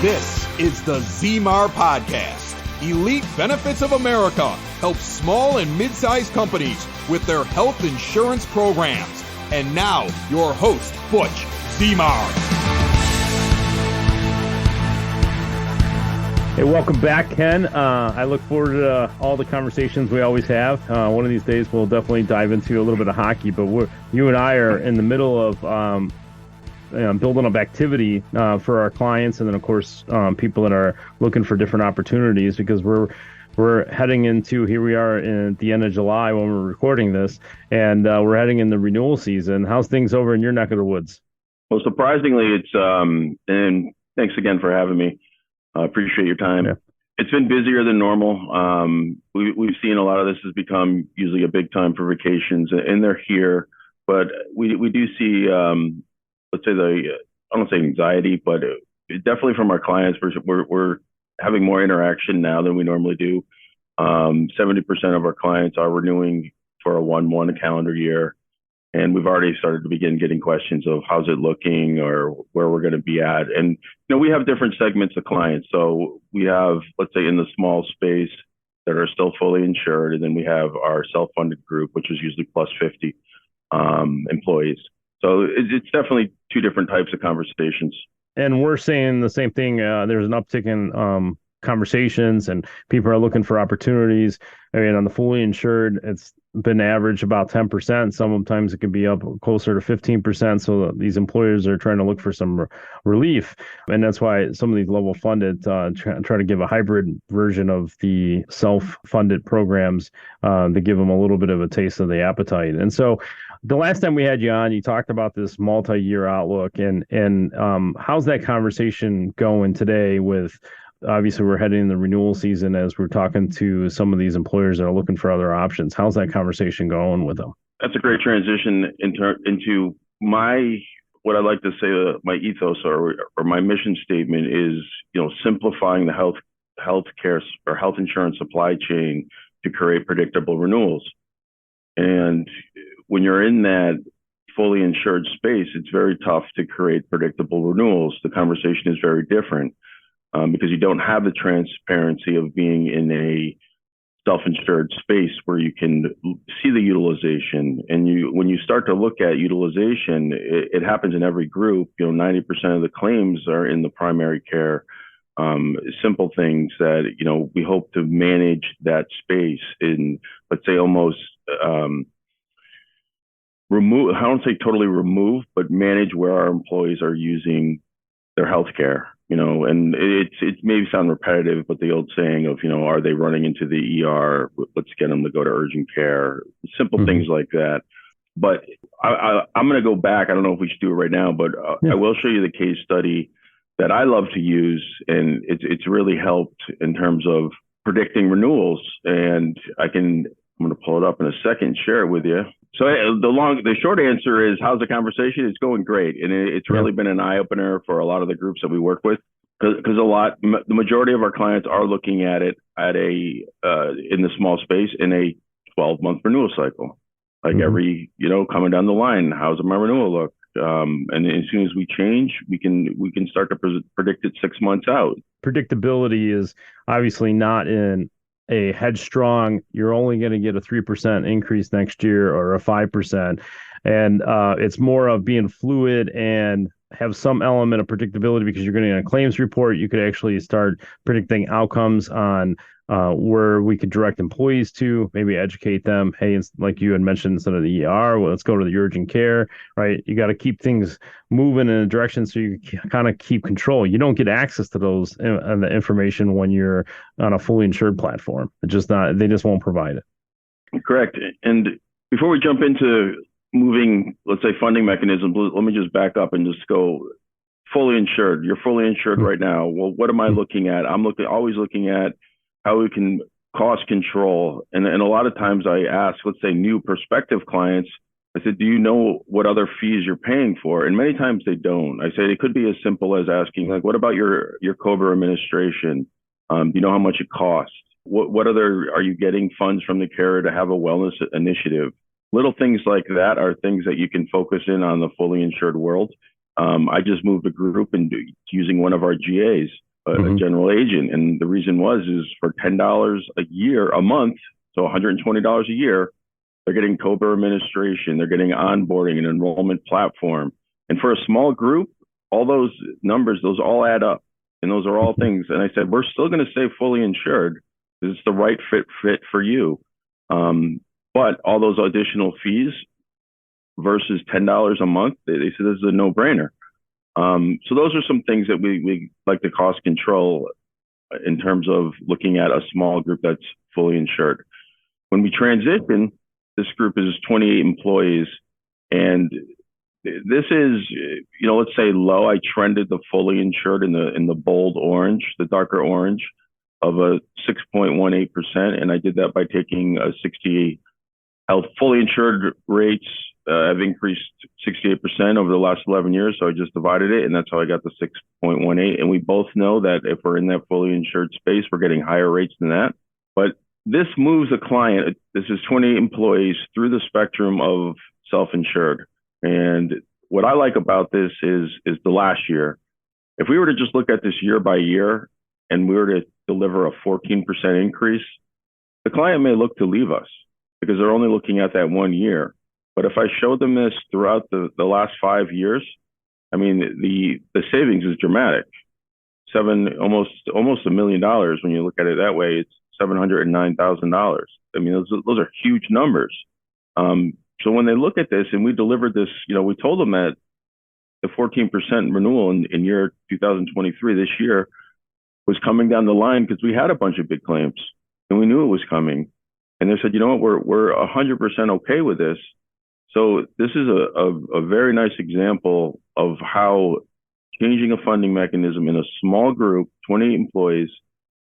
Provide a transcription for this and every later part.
This is the Zemar Podcast. Elite Benefits of America helps small and mid-sized companies with their health insurance programs. And now, your host, Butch Zemar. Hey, welcome back, Ken. I look forward to all the conversations we always have. One of these days, we'll definitely dive into a little bit of hockey, but you and I are in the middle of building up activity for our clients, and then of course people that are looking for different opportunities, because we're heading into, here we are at the end of July when we're recording this, and we're heading in the renewal season. How's things over in your neck of the woods? Well, surprisingly, it's and thanks again for having me. I appreciate your time. Yeah. It's been busier than normal. We've seen a lot of this has become usually a big time for vacations, and they're here, but we do see let's say I don't say anxiety, but definitely from our clients, we're having more interaction now than we normally do. 70% of our clients are renewing for a 1/1 calendar year, and we've already started to begin getting questions of how's it looking or where we're going to be at. And we have different segments of clients. So we have, let's say, in the small space that are still fully insured, and then we have our self-funded group, which is usually plus 50 employees. So it's definitely two different types of conversations. And we're saying the same thing. There's an uptick in conversations, and people are looking for opportunities. I mean, on the fully insured, it's been average about 10%. Sometimes it can be up closer to 15%. So these employers are trying to look for some relief. And that's why some of these level funded try to give a hybrid version of the self-funded programs to give them a little bit of a taste of the appetite. And so the last time we had you on, you talked about this multi-year outlook, and how's that conversation going today with, obviously we're heading in the renewal season as we're talking to some of these employers that are looking for other options. How's that conversation going with them? That's a great transition into what I like to say, my ethos or my mission statement is, simplifying the healthcare or health insurance supply chain to create predictable renewals. And when you're in that fully insured space, it's very tough to create predictable renewals. The conversation is very different because you don't have the transparency of being in a self-insured space where you can see the utilization. And when you start to look at utilization, it happens in every group. 90% of the claims are in the primary care. Simple things that, we hope to manage that space in, let's say, almost remove, I don't say totally remove, but manage where our employees are using their healthcare, and it may sound repetitive, but the old saying of, are they running into the ER? Let's get them to go to urgent care, simple things like that. But I'm going to go back. I don't know if we should do it right now, but I will show you the case study that I love to use. And it's really helped in terms of predicting renewals. And I'm going to pull it up in a second, share it with you. So the short answer is, how's the conversation? It's going great. And it's really been an eye opener for a lot of the groups that we work with, because the majority of our clients are looking at it in the small space in a 12-month renewal cycle. Like every, coming down the line, how's my renewal look? And as soon as we change, we can start to predict it 6 months out. Predictability is obviously not in a headstrong, you're only going to get a 3% increase next year or a 5%. And it's more of being fluid and have some element of predictability, because you're getting a claims report. You could actually start predicting outcomes on where we could direct employees to, maybe educate them. Hey, it's like you had mentioned, instead of the ER, well, let's go to the urgent care, right? You got to keep things moving in a direction so you kind of keep control. You don't get access to those the information when you're on a fully insured platform. They just won't provide it. Correct. And before we jump into moving, let's say, funding mechanisms, let me just back up and just go fully insured. You're fully insured right now. Well, what am I looking at? I'm always looking at how we can cost control. And a lot of times I ask, let's say, new prospective clients, I said, do you know what other fees you're paying for? And many times they don't. I say it could be as simple as asking, like, what about your COBRA administration? Do you know how much it costs? What other, are you getting funds from the carrier to have a wellness initiative? Little things like that are things that you can focus in on the fully insured world. I just moved a group and using one of our GAs. a general agent. And the reason is for $10 a month, so $120 a year, they're getting COBRA administration, they're getting onboarding, an enrollment platform. And for a small group, all those numbers, those all add up. And those are all things. And I said, we're still going to stay fully insured because it's the right fit for you. But all those additional fees versus $10 a month, they said this is a no-brainer. So those are some things that we like to cost control in terms of looking at a small group that's fully insured. When we transition, this group is 28 employees, and this is, let's say low. I trended the fully insured in the bold orange, the darker orange, of a 6.18%, and I did that by taking 68 health fully insured rates have increased 68% over the last 11 years. So I just divided it, and that's how I got the 6.18. And we both know that if we're in that fully insured space, we're getting higher rates than that. But this moves a client. This is 28 employees through the spectrum of self-insured. And what I like about this is the last year. If we were to just look at this year by year and we were to deliver a 14% increase, the client may look to leave us because they're only looking at that 1 year. But if I showed them this throughout the last 5 years, I mean, the savings is dramatic. Almost $1 million when you look at it that way. It's $709,000. I mean, those are huge numbers. So when they look at this, and we delivered this, we told them that the 14% renewal in year 2023, this year, was coming down the line because we had a bunch of big claims and we knew it was coming. And they said, you know what, we're 100% okay with this. So this is a very nice example of how changing a funding mechanism in a small group, 28 employees,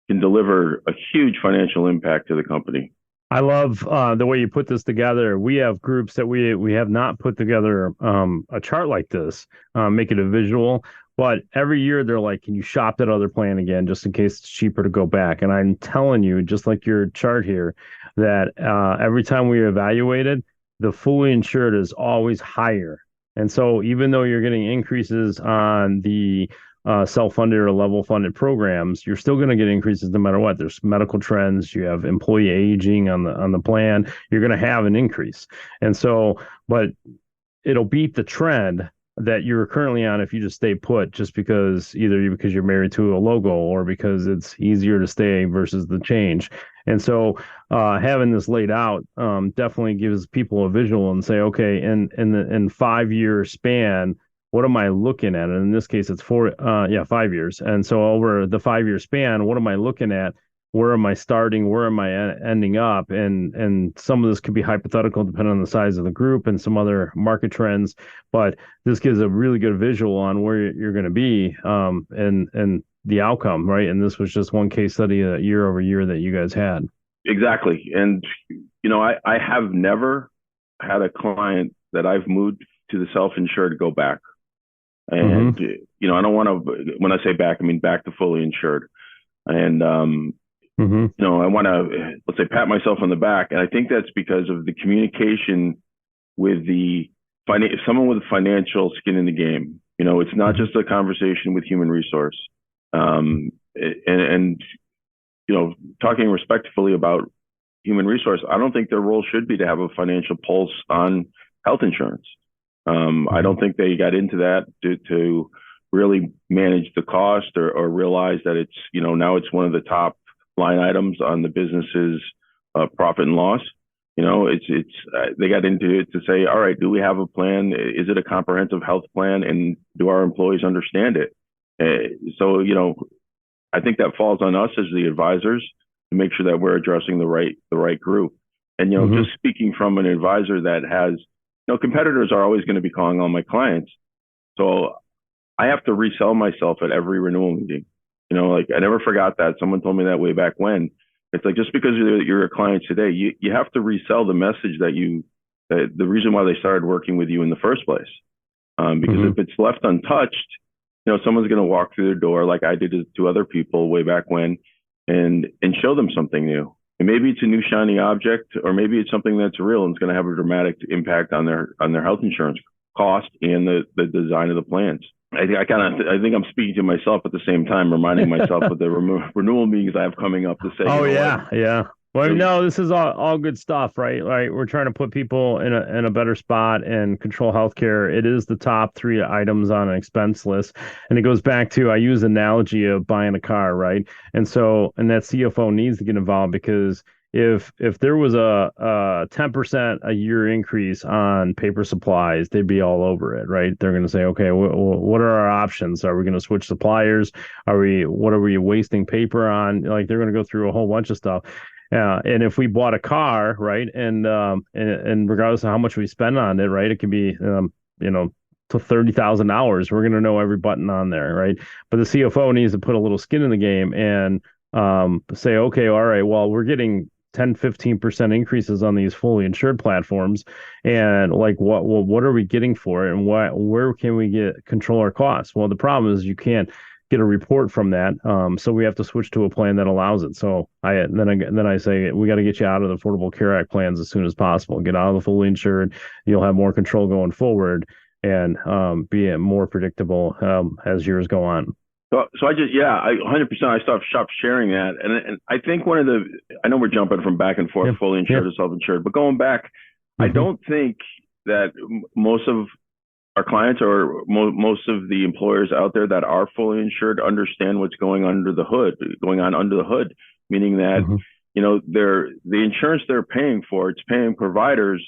can deliver a huge financial impact to the company. I love the way you put this together. We have groups that we have not put together a chart like this, make it a visual. But every year they're like, can you shop that other plan again, just in case it's cheaper to go back? And I'm telling you, just like your chart here, that every time we evaluate it, the fully insured is always higher. And so even though you're getting increases on the self-funded or level-funded programs, you're still going to get increases no matter what. There's medical trends, you have employee aging on the plan, you're going to have an increase. And so, but it'll beat the trend that you're currently on if you just stay put, just because you're married to a logo or because it's easier to stay versus the change. And so having this laid out definitely gives people a visual and say, okay, in 5 year span, what am I looking at? And in this case, it's 5 years. And so over the 5 year span, what am I looking at? Where am I starting? Where am I ending up? And some of this could be hypothetical depending on the size of the group and some other market trends. But this gives a really good visual on where you're going to be and the outcome, right? And this was just one case study year over year that you guys had. Exactly. And, I have never had a client that I've moved to the self-insured go back. And, I don't want to, when I say back, I mean back to fully insured. And, I want to, let's say, pat myself on the back. And I think that's because of the communication with someone with financial skin in the game. It's not just a conversation with human resource. And talking respectfully about human resource, I don't think their role should be to have a financial pulse on health insurance. I don't think they got into that to really manage the cost or realize that it's, now it's one of the top line items on the business's profit and loss. They got into it to say, all right, do we have a plan? Is it a comprehensive health plan? And do our employees understand it? So, I think that falls on us as the advisors to make sure that we're addressing the right group. And, just speaking from an advisor that has, competitors are always going to be calling on my clients. So I have to resell myself at every renewal meeting. I never forgot that. Someone told me that way back when. It's like, just because you're a client today, you have to resell the message that the reason why they started working with you in the first place. Because if it's left untouched, someone's going to walk through their door like I did to other people way back when and show them something new. And maybe it's a new shiny object, or maybe it's something that's real and it's going to have a dramatic impact on their health insurance cost and the design of the plans. I think I'm speaking to myself at the same time, reminding myself of the renewal meetings I have coming up to say, Oh you know yeah, what? yeah. Well, So, no, this is all good stuff, right? Right. We're trying to put people in a better spot and control healthcare. It is the top three items on an expense list, and it goes back to I use the analogy of buying a car, right? And that CFO needs to get involved because if there was a 10% a year increase on paper supplies, they'd be all over it, right? They're going to say, okay, what are our options? Are we going to switch suppliers? What are we wasting paper on? Like they're going to go through a whole bunch of stuff. And if we bought a car, right, and regardless of how much we spend on it, right, it could be, to $30,000. We're going to know every button on there, right? But the CFO needs to put a little skin in the game and say, okay, all right, well, we're getting 10-15% increases on these fully insured platforms, and like what are we getting for it, and where can we control our costs? Well, the problem is you can't get a report from that, so we have to switch to a plan that allows it. So then I say we got to get you out of the Affordable Care Act plans as soon as possible. Get out of the fully insured. You'll have more control going forward and be more predictable as years go on. So I 100%. I stopped sharing that, and I think I know we're jumping from back and forth, fully insured to self-insured, but going back, I don't think that most of our clients or most of the employers out there that are fully insured understand what's going on under the hood, meaning that the insurance they're paying for, it's paying providers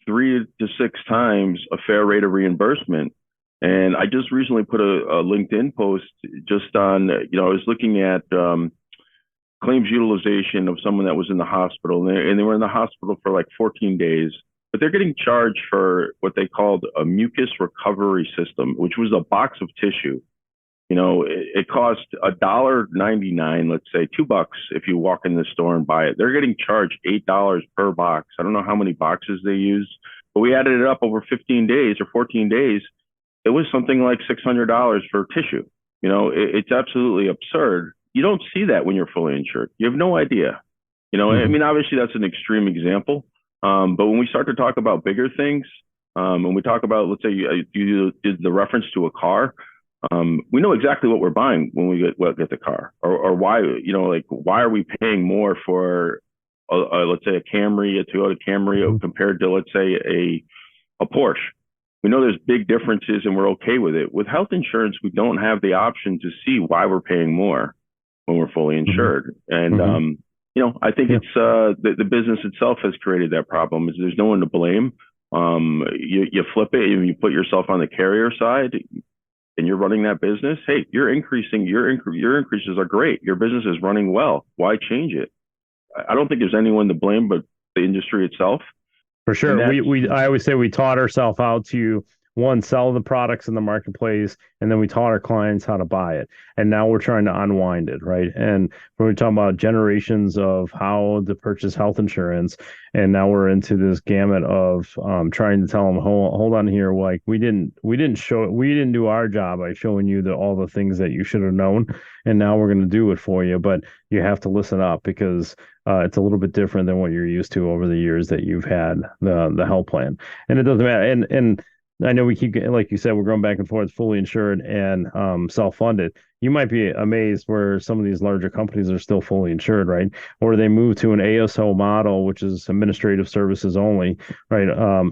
3 to 6 times a fair rate of reimbursement. And I just recently put a LinkedIn post just on, I was looking at claims utilization of someone that was in the hospital, and they were in the hospital for like 14 days, but they're getting charged for what they called a mucus recovery system, which was a box of tissue. It cost $1.99, let's say $2 if you walk in the store and buy it. They're getting charged $8 per box. I don't know how many boxes they use, but we added it up over 15 days or 14 days. It was something like $600 for tissue. It's absolutely absurd. You don't see that when you're fully insured. You have no idea. I mean, obviously that's an extreme example. But when we start to talk about bigger things, when we talk about, let's say you did the reference to a car, we know exactly what we're buying when we get the car, or why, why are we paying more for, let's say a Toyota Camry compared to, let's say a Porsche. We know there's big differences and we're okay with it. With health insurance, we don't have the option to see why we're paying more when we're fully insured. And, I think it's the business itself has created that problem. There's no one to blame. You flip it and you put yourself on the carrier side and you're running that business. Hey, your increases are great. Your business is running well. Why change it? I don't think there's anyone to blame but the industry itself. For sure. I always say we taught ourselves how to, one, sell the products in the marketplace, and then we taught our clients how to buy it. And now we're trying to unwind it, right? And when we talk about generations of how to purchase health insurance, and now we're into this gamut of trying to tell them, hold on here, like we didn't do our job by showing you all the things that you should have known, and now we're going to do it for you. But you have to listen up because it's a little bit different than what you're used to over the years that you've had the health plan. And it doesn't matter. And I know we keep, like you said, we're going back and forth, fully insured and self-funded. You might be amazed where some of these larger companies are still fully insured, right? Or they move to an ASO model, which is administrative services only, right?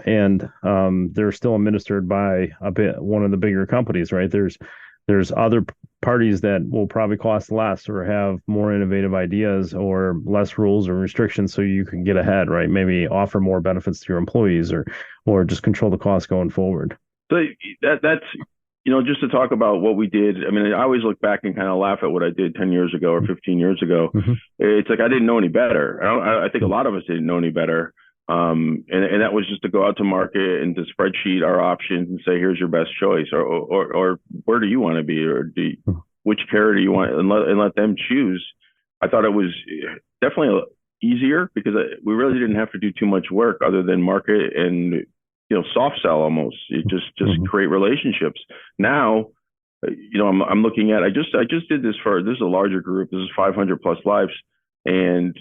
They're still administered by one of the bigger companies, right? There's other parties that will probably cost less or have more innovative ideas or less rules or restrictions so you can get ahead, right? Maybe offer more benefits to your employees or just control the costs going forward. So that's, just to talk about what we did. I mean, I always look back and kind of laugh at what I did 10 years ago or 15 years ago. It's like I didn't know any better. I think a lot of us didn't know any better. And that was just to go out to market and to spreadsheet our options and say, here's your best choice, or where do you want to be, or which carrier do you want, and let them choose. I thought it was definitely easier because we really didn't have to do too much work other than market and soft sell almost. You just create relationships. Now, I'm looking at. I just did this is a larger group. This is 500 plus lives, and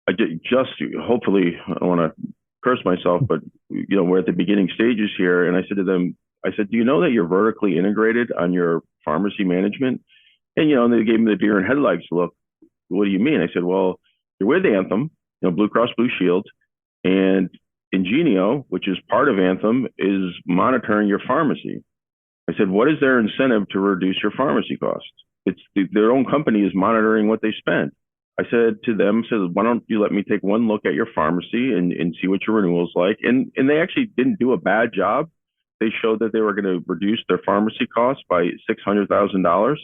I just hopefully, I don't want to curse myself, but we're at the beginning stages here, and I said to them, I said, do you know that you're vertically integrated on your pharmacy management? And, they gave me the deer in headlights look. What do you mean? I said, well, you're with Anthem, Blue Cross Blue Shield, and Ingenio, which is part of Anthem, is monitoring your pharmacy. I said, what is their incentive to reduce your pharmacy costs? It's their own company is monitoring what they spend. I said to them, why don't you let me take one look at your pharmacy and see what your renewal's like? And they actually didn't do a bad job. They showed that they were going to reduce their pharmacy costs by $600,000.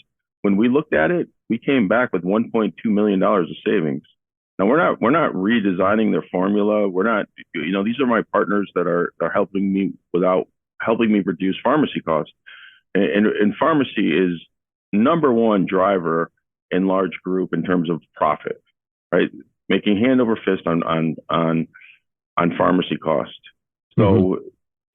When we looked at it, we came back with $1.2 million of savings. Now we're not redesigning their formula. We're not, these are my partners that are helping me reduce pharmacy costs. And pharmacy is number one driver in large group in terms of profit, right? Making hand over fist on pharmacy cost. So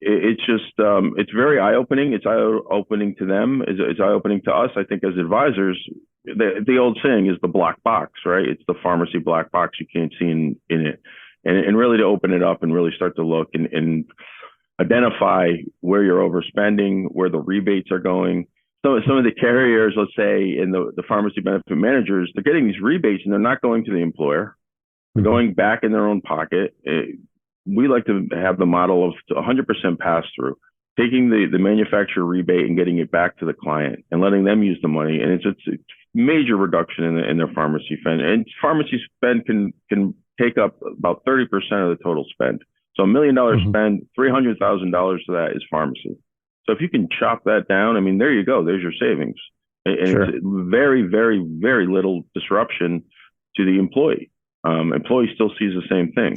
it's just it's very eye opening. It's eye opening to them. It's eye opening to us. I think as advisors, the old saying is the black box, right? It's the pharmacy black box. You can't see in it, and really to open it up and really start to look and identify where you're overspending, where the rebates are going. So some of the carriers, let's say, in the pharmacy benefit managers, they're getting these rebates and they're not going to the employer. They're going back in their own pocket. We like to have the model of 100% pass through, taking the manufacturer rebate and getting it back to the client and letting them use the money. And it's a major reduction in their pharmacy spend. And pharmacy spend can take up about 30% of the total spend. So $1 million spend, $300,000 of that is pharmacy. So if you can chop that down, I mean, there you go. There's your savings. And it's very, very, very little disruption to the employee. Employee still sees the same thing.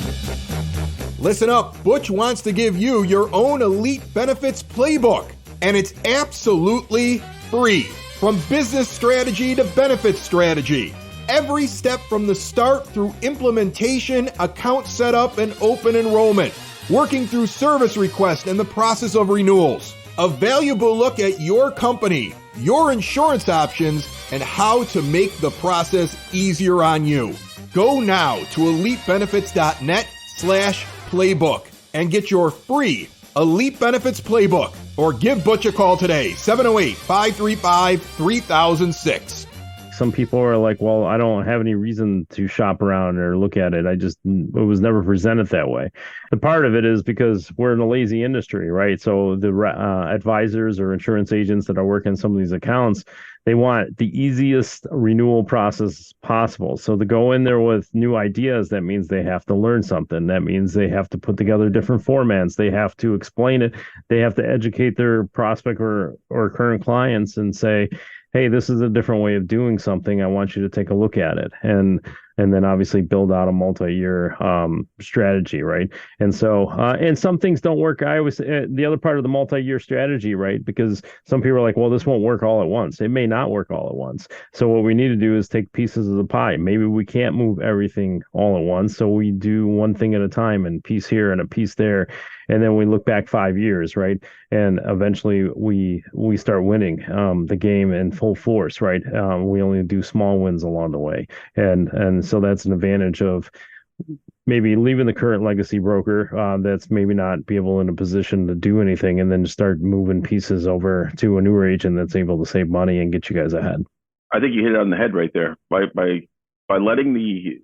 Listen up. Butch wants to give you your own Elite Benefits playbook, and it's absolutely free. From business strategy to benefits strategy. Every step from the start through implementation, account setup, and open enrollment. Working through service requests and the process of renewals. A valuable look at your company, your insurance options, and how to make the process easier on you. Go now to elitebenefits.net/playbook and get your free Elite Benefits Playbook, or give Butch a call today, 708-535-3006. Some people are like, well, I don't have any reason to shop around or look at it. It was never presented that way. The part of it is because we're in a lazy industry, right? So the advisors or insurance agents that are working some of these accounts, they want the easiest renewal process possible. So to go in there with new ideas, that means they have to learn something. That means they have to put together different formats. They have to explain it. They have to educate their prospect or current clients and say, hey, this is a different way of doing something. I want you to take a look at it. And then obviously build out a multi-year strategy, right? And so, and some things don't work. I always, the other part of the multi-year strategy, right? Because some people are like, well, this won't work all at once. It may not work all at once. So what we need to do is take pieces of the pie. Maybe we can't move everything all at once. So we do one thing at a time, and piece here and a piece there. And then we look back 5 years, right? And eventually we start winning the game in full force, right? We only do small wins along the way. And so that's an advantage of maybe leaving the current legacy broker that's maybe not be able in a position to do anything, and then start moving pieces over to a newer agent that's able to save money and get you guys ahead. I think you hit it on the head right there. By letting the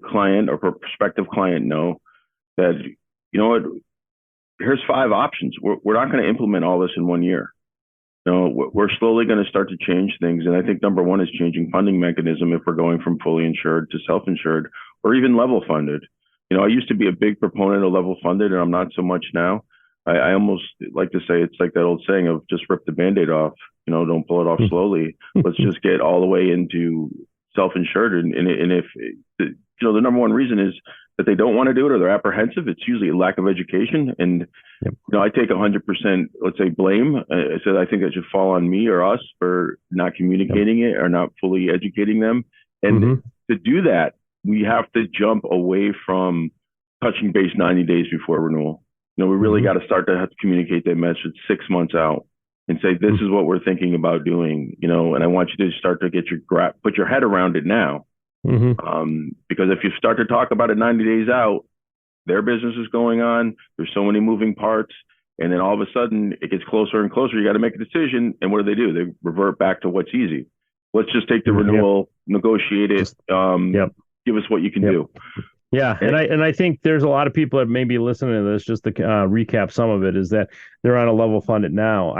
client or prospective client know that, you know what, here's 5 options. We're not going to implement all this in 1 year. We're slowly going to start to change things. And I think number one is changing funding mechanism if we're going from fully insured to self-insured or even level funded. I used to be a big proponent of level funded, and I'm not so much now. I almost like to say it's like that old saying of just rip the Band-Aid off, don't pull it off slowly. Let's just get all the way into self-insured. And if, the number one reason is that they don't want to do it or they're apprehensive, it's usually a lack of education. And, I take 100%, let's say, blame. I said, I think that should fall on me or us for not communicating it or not fully educating them. And to do that, we have to jump away from touching base 90 days before renewal. We really got to start to have to communicate that message 6 months out and say, this is what we're thinking about doing, and I want you to start to get put your head around it now. Because if you start to talk about it 90 days out, their business is going on. There's so many moving parts. And then all of a sudden it gets closer and closer. You got to make a decision. And what do? They revert back to what's easy. Let's just take the renewal, negotiate it, give us what you can do. Yeah, and I think there's a lot of people that may be listening to this. Just to recap some of it, is that they're on a level funded now.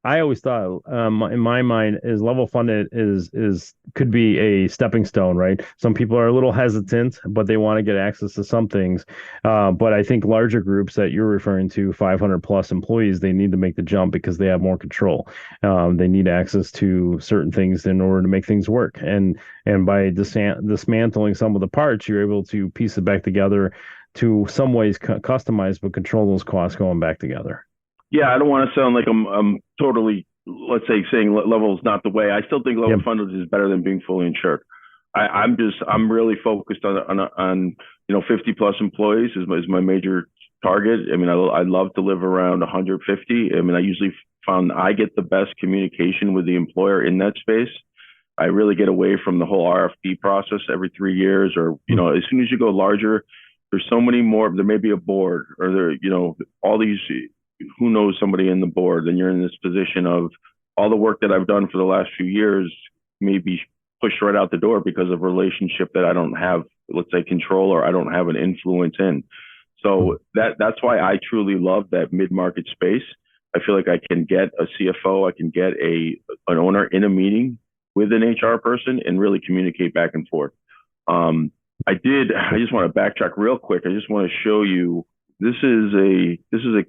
I always thought, in my mind, is level funded is could be a stepping stone, right? Some people are a little hesitant, but they want to get access to some things. But I think larger groups that you're referring to, 500 plus employees, they need to make the jump because they have more control. They need access to certain things in order to make things work. And by dismantling some of the parts, you're able to piece it back together to some ways customize, but control those costs going back together. Yeah, I don't want to sound like I'm totally, let's say, saying level is not the way. I still think level funded is better than being fully insured. I'm really focused on 50 plus employees is my major target. I mean, I love to live around 150. I mean, I usually found I get the best communication with the employer in that space. I really get away from the whole RFP process every 3 years, or as soon as you go larger, there's so many more. There may be a board, or there, all these. Who knows somebody in the board, and you're in this position of all the work that I've done for the last few years may be pushed right out the door because of a relationship that I don't have, let's say, control, or I don't have an influence in. So that's why I truly love that mid-market space. I feel like I can get a CFO, I can get an owner in a meeting with an HR person and really communicate back and forth. I just want to backtrack real quick. I just want to show you. This is a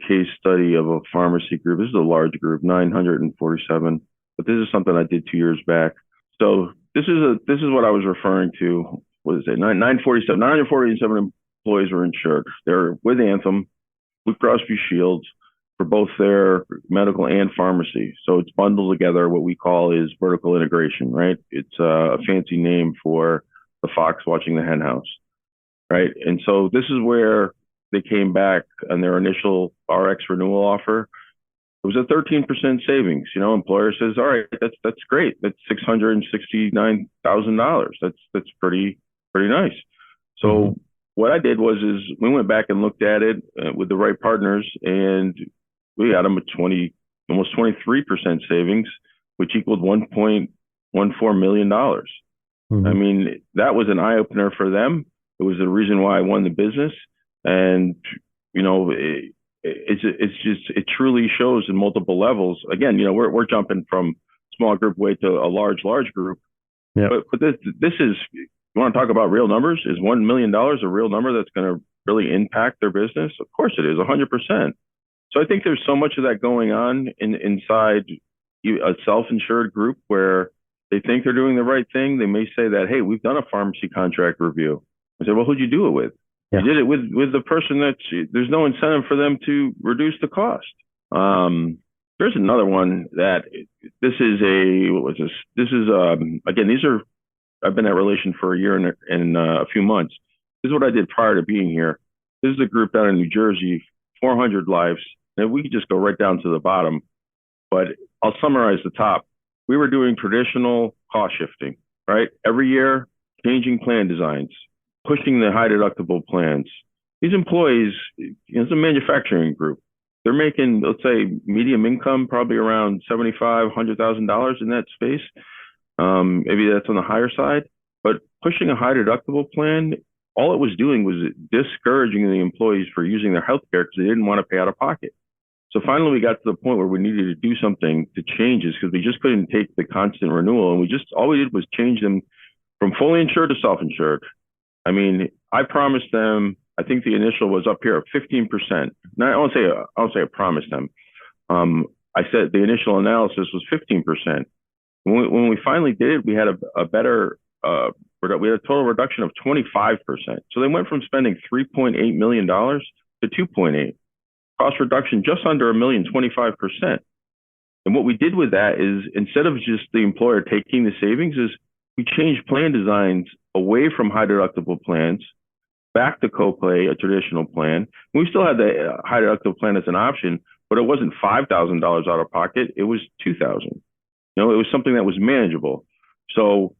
case study of a pharmacy group. This is a large group, 947. But this is something I did 2 years back. So this is what I was referring to. What is it? 947 employees were insured. They're with Anthem, Blue Cross Blue Shields, for both their medical and pharmacy. So it's bundled together. What we call is vertical integration, right? It's a fancy name for the fox watching the hen house, right? And so this is where they came back on their initial RX renewal offer. It was a 13% savings. Employer says, all right, that's great. That's $669,000. That's pretty nice. So what I did was we went back and looked at it with the right partners, and we got them almost 23% savings, which equaled $1.14 million. I mean, that was an eye opener for them. It was the reason why I won the business. And, it truly shows in multiple levels. Again, we're jumping from small group way to a large group. Yeah. But this is, you want to talk about real numbers? Is $1 million a real number that's going to really impact their business? Of course it is, 100%. So I think there's so much of that going on inside a self-insured group where they think they're doing the right thing. They may say that, hey, we've done a pharmacy contract review. I said, well, who'd you do it with? Yeah. You did it with the person there's no incentive for them to reduce the cost. There's another one that this is again, I've been at Relation for a year and a few months. This is what I did prior to being here. This is a group down in New Jersey, 400 lives. And we could just go right down to the bottom, but I'll summarize the top. We were doing traditional cost shifting, right? Every year, changing plan designs, pushing the high deductible plans. These employees, it's a manufacturing group. They're making, let's say, medium income, probably around $75,000, $100,000 in that space. Maybe that's on the higher side, but pushing a high deductible plan, all it was doing was discouraging the employees for using their health care because they didn't want to pay out of pocket. So finally, we got to the point where we needed to do something to change this because we just couldn't take the constant renewal. And all we did was change them from fully insured to self-insured. I mean, I promised them, I think the initial was up here at 15%. Now, I won't say I promised them. I said the initial analysis was 15%. When we finally did it, we had a better, we had a total reduction of 25%. So they went from spending $3.8 million to 2.8. Cost reduction just under $1 million, 25%. And what we did with that is, instead of just the employer taking the savings, is we changed plan designs away from high deductible plans back to copay, a traditional plan. We still had the high deductible plan as an option, but it wasn't $5,000 out of pocket. It was $2,000. It was something that was manageable. So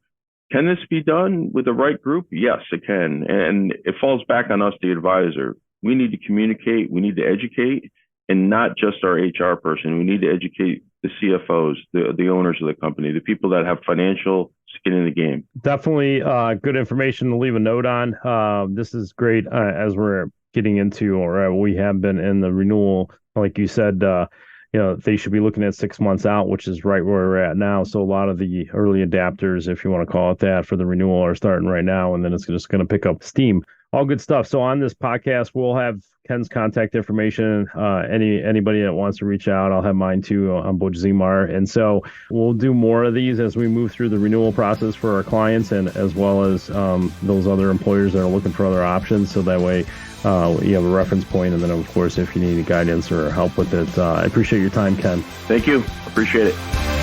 can this be done with the right group? Yes, it can. And it falls back on us, the advisor. We need to communicate. We need to educate. and not just our HR person. We need to educate the CFOs, the owners of the company, the people that have financial skin in the game. Definitely good information to leave a note on. This is great as we're getting into, or we have been in the renewal. Like you said, they should be looking at 6 months out, which is right where we're at now. So a lot of the early adapters, if you want to call it that, for the renewal are starting right now, and then it's just going to pick up steam. All good stuff. So on this podcast, we'll have Ken's contact information. Anybody that wants to reach out, I'll have mine too. I'm Butch Zemar. And so we'll do more of these as we move through the renewal process for our clients, and as well as those other employers that are looking for other options. So that way you have a reference point. And then, of course, if you need any guidance or help with it, I appreciate your time, Ken. Thank you. Appreciate it.